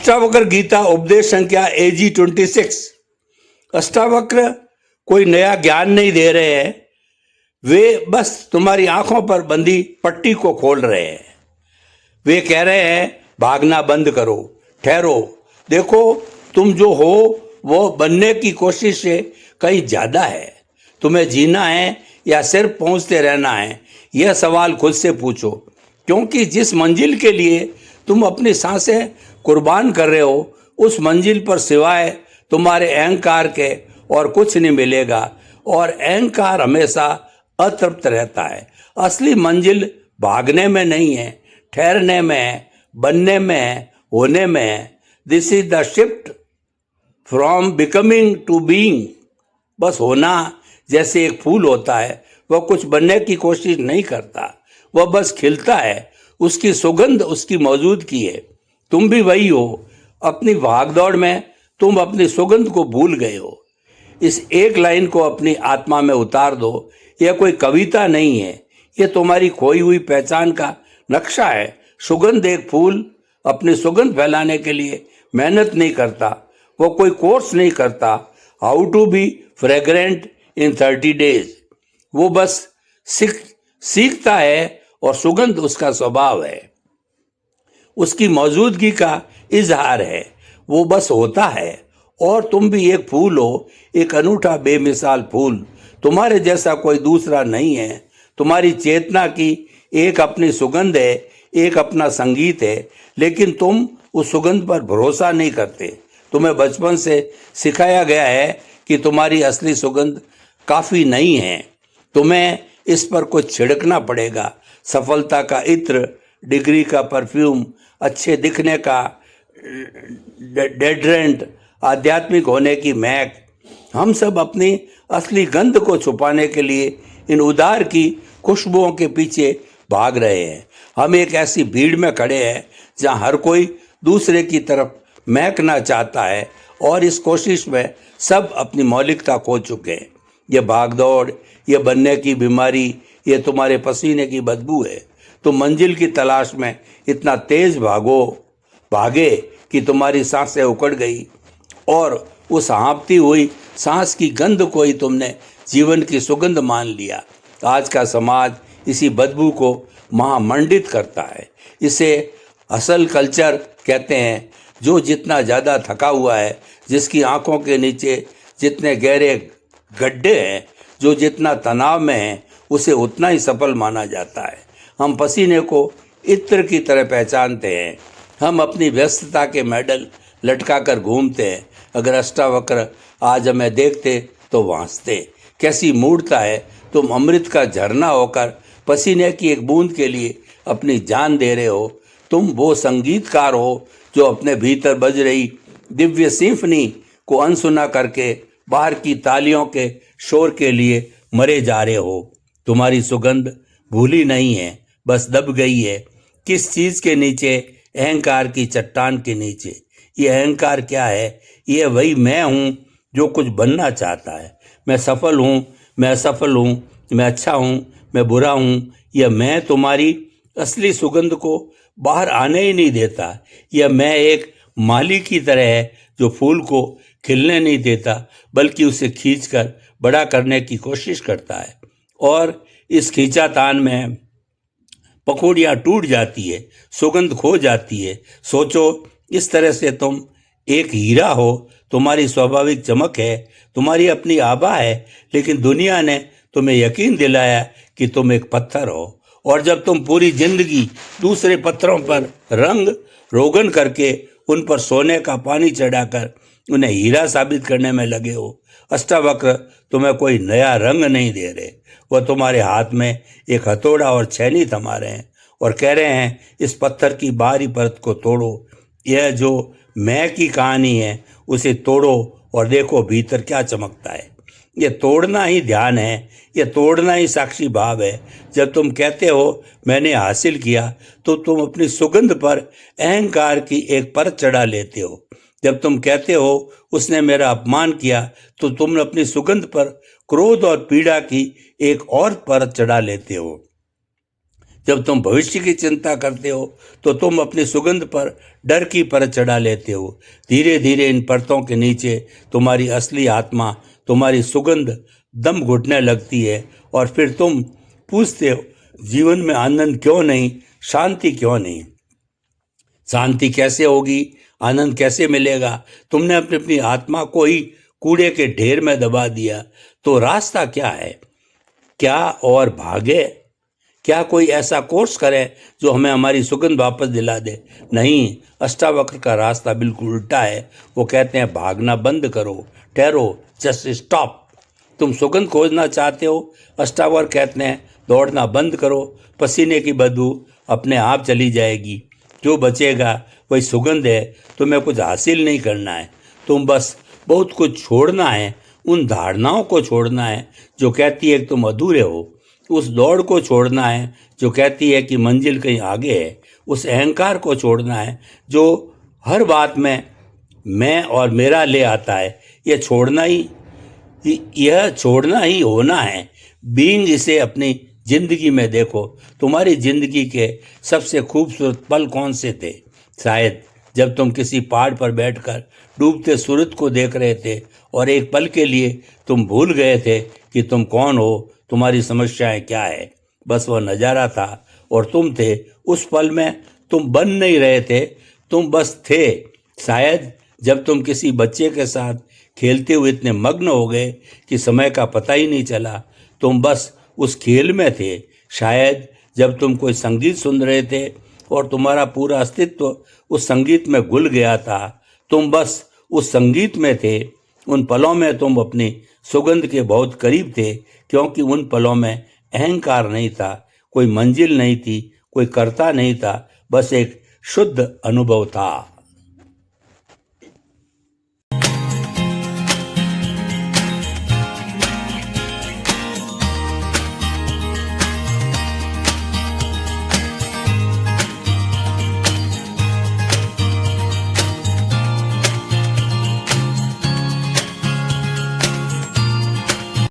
अष्टावक्र गीता उपदेश संख्या AG 26। अष्टावक्र कोई नया ज्ञान नहीं दे रहे हैं, वे बस तुम्हारी आंखों पर बंधी पट्टी को खोल रहे हैं। वे कह रहे हैं भागना बंद करो, ठहरो, देखो तुम जो हो वो बनने की कोशिश से कहीं ज्यादा है। तुम्हें जीना है या सिर्फ पहुंचते रहना है, यह सवाल खुद से पूछो, क्योंकि जिस मंजिल के लिए तुम अपनी सांसें कुर्बान कर रहे हो, उस मंजिल पर सिवाय तुम्हारे अहंकार के और कुछ नहीं मिलेगा, और अहंकार हमेशा अतृप्त रहता है। असली मंजिल भागने में नहीं है, ठहरने में है, बनने में है, होने में है। This is the shift from becoming too being. बस होना। जैसे एक फूल होता है, वह कुछ बनने की कोशिश नहीं करता, वह बस खिलता है, उसकी सुगंध उसकी मौजूदगी है। तुम भी वही हो। अपनी भागदौड़ में तुम अपनी सुगंध को भूल गए हो। इस एक लाइन को अपनी आत्मा में उतार दो। यह कोई कविता नहीं है, यह तुम्हारी खोई हुई पहचान का नक्शा है। सुगंध एक फूल अपनी सुगंध फैलाने के लिए मेहनत नहीं करता, वो कोई कोर्स नहीं करता। How to be fragrant in 30 days। वो बस सीखता है, और सुगंध उसका स्वभाव है, उसकी मौजूदगी का इजहार है। वो बस होता है। और तुम भी एक फूल हो, एक अनूठा बेमिसाल फूल। तुम्हारे जैसा कोई दूसरा नहीं है। तुम्हारी चेतना की एक अपनी सुगंध है, एक अपना संगीत है, लेकिन तुम उस सुगंध पर भरोसा नहीं करते। तुम्हें बचपन से सिखाया गया है कि तुम्हारी असली सुगंध काफ़ी नहीं है, तुम्हें इस पर कुछ छिड़कना पड़ेगा। सफलता का इत्र, डिग्री का परफ्यूम, अच्छे दिखने का डेड्रेंट, आध्यात्मिक होने की महक। हम सब अपनी असली गंध को छुपाने के लिए इन उदार की खुशबुओं के पीछे भाग रहे हैं। हम एक ऐसी भीड़ में खड़े हैं जहां हर कोई दूसरे की तरफ महकना चाहता है, और इस कोशिश में सब अपनी मौलिकता खो चुके हैं। ये भागदौड़, ये बनने की बीमारी, ये तुम्हारे पसीने की बदबू है। तुम मंजिल की तलाश में इतना तेज भागे कि तुम्हारी सांसें उखड़ गई, और उस हाँफती हुई सांस की गंध को ही तुमने जीवन की सुगंध मान लिया। आज का समाज इसी बदबू को महामंडित करता है। इसे असल कल्चर कहते हैं। जो जितना ज़्यादा थका हुआ है, जिसकी आंखों के नीचे जितने गहरे गड्ढे हैं, जो जितना तनाव में है, उसे उतना ही सफल माना जाता है। हम पसीने को इत्र की तरह पहचानते हैं। हम अपनी व्यस्तता के मेडल लटका कर घूमते हैं। अगर अष्टावक्र आज हमें देखते तो वो हंसते। कैसी मूर्खता है, तुम अमृत का झरना होकर पसीने की एक बूंद के लिए अपनी जान दे रहे हो। तुम वो संगीतकार हो जो अपने भीतर बज रही दिव्य सिम्फनी को अनसुना करके बाहर की तालियों के शोर के लिए मरे जा रहे हो। तुम्हारी सुगंध भूली नहीं है, बस दब गई है। किस चीज़ के नीचे? अहंकार की चट्टान के नीचे। ये अहंकार क्या है? ये वही मैं हूँ जो कुछ बनना चाहता है। मैं सफल हूँ, मैं असफल हूँ, मैं अच्छा हूँ, मैं बुरा हूँ। यह मैं तुम्हारी असली सुगंध को बाहर आने ही नहीं देता। यह मैं एक माली की तरह है जो फूल को खिलने नहीं देता, बल्कि उसे खींचकर बड़ा करने की कोशिश करता है। और इस खींचातान में पकौड़ियाँ टूट जाती है, सुगंध खो जाती है। सोचो, इस तरह से तुम एक हीरा हो, तुम्हारी स्वाभाविक चमक है, तुम्हारी अपनी आभा है, लेकिन दुनिया ने तुम्हें यकीन दिलाया कि तुम एक पत्थर हो। और जब तुम पूरी जिंदगी दूसरे पत्थरों पर रंग रोगन करके उन पर सोने का पानी चढ़ाकर उन्हें हीरा साबित करने में लगे हो, अष्टावक्र तुम्हें कोई नया रंग नहीं दे रहे। वह तुम्हारे हाथ में एक हथौड़ा और छैनी थमा रहे हैं और कह रहे हैं, इस पत्थर की बाहरी परत को तोड़ो। यह जो मैं की कहानी है, उसे तोड़ो और देखो भीतर क्या चमकता है। ये तोड़ना ही ध्यान है, ये तोड़ना ही साक्षी भाव है। जब तुम कहते हो मैंने हासिल किया, तो तुम अपनी सुगंध पर अहंकार की एक परत चढ़ा लेते हो। जब तुम कहते हो उसने मेरा अपमान किया, तो तुम अपनी सुगंध पर क्रोध और पीड़ा की एक और परत चढ़ा लेते हो। जब तुम भविष्य की चिंता करते हो तो तुम अपनी सुगंध पर डर की परत चढ़ा लेते हो। धीरे धीरे इन परतों के नीचे तुम्हारी असली आत्मा, तुम्हारी सुगंध दम घुटने लगती है और फिर तुम पूछते हो, जीवन में आनंद क्यों नहीं, शांति क्यों नहीं? शांति कैसे होगी, आनंद कैसे मिलेगा? तुमने अपनी अपनी आत्मा को ही कूड़े के ढेर में दबा दिया। तो रास्ता क्या है? क्या और भागे? क्या कोई ऐसा कोर्स करें जो हमें हमारी सुगंध वापस दिला दे? नहीं, अष्टावक्र का रास्ता बिल्कुल उल्टा है। वो कहते हैं भागना बंद करो, ठहरो, जस्ट स्टॉप। तुम सुगंध खोजना चाहते हो, अष्टावक्र कहते हैं दौड़ना बंद करो, पसीने की बदबू अपने आप चली जाएगी। जो बचेगा वही सुगंध है। तुम्हें कुछ हासिल नहीं करना है, तुम बस बहुत कुछ छोड़ना है। उन धारणाओं को छोड़ना है जो कहती है कि तुम अधूरे हो। उस दौड़ को छोड़ना है जो कहती है कि मंजिल कहीं आगे है। उस अहंकार को छोड़ना है जो हर बात में मैं और मेरा ले आता है। यह छोड़ना ही होना है। बीइंग इसे अपनी जिंदगी में देखो। तुम्हारी जिंदगी के सबसे खूबसूरत पल कौन से थे? शायद जब तुम किसी पहाड़ पर बैठकर डूबते सूरज को देख रहे थे और एक पल के लिए तुम भूल गए थे कि तुम कौन हो, तुम्हारी समस्याएं क्या है। बस वह नज़ारा था और तुम थे। उस पल में तुम बन नहीं रहे थे, तुम बस थे। शायद जब तुम किसी बच्चे के साथ खेलते हुए इतने मग्न हो गए कि समय का पता ही नहीं चला, तुम बस उस खेल में थे। शायद जब तुम कोई संगीत सुन रहे थे और तुम्हारा पूरा अस्तित्व उस संगीत में घुल गया था, तुम बस उस संगीत में थे। उन पलों में तुम अपनी सुगंध के बहुत करीब थे, क्योंकि उन पलों में अहंकार नहीं था, कोई मंजिल नहीं थी, कोई कर्ता नहीं था, बस एक शुद्ध अनुभव था।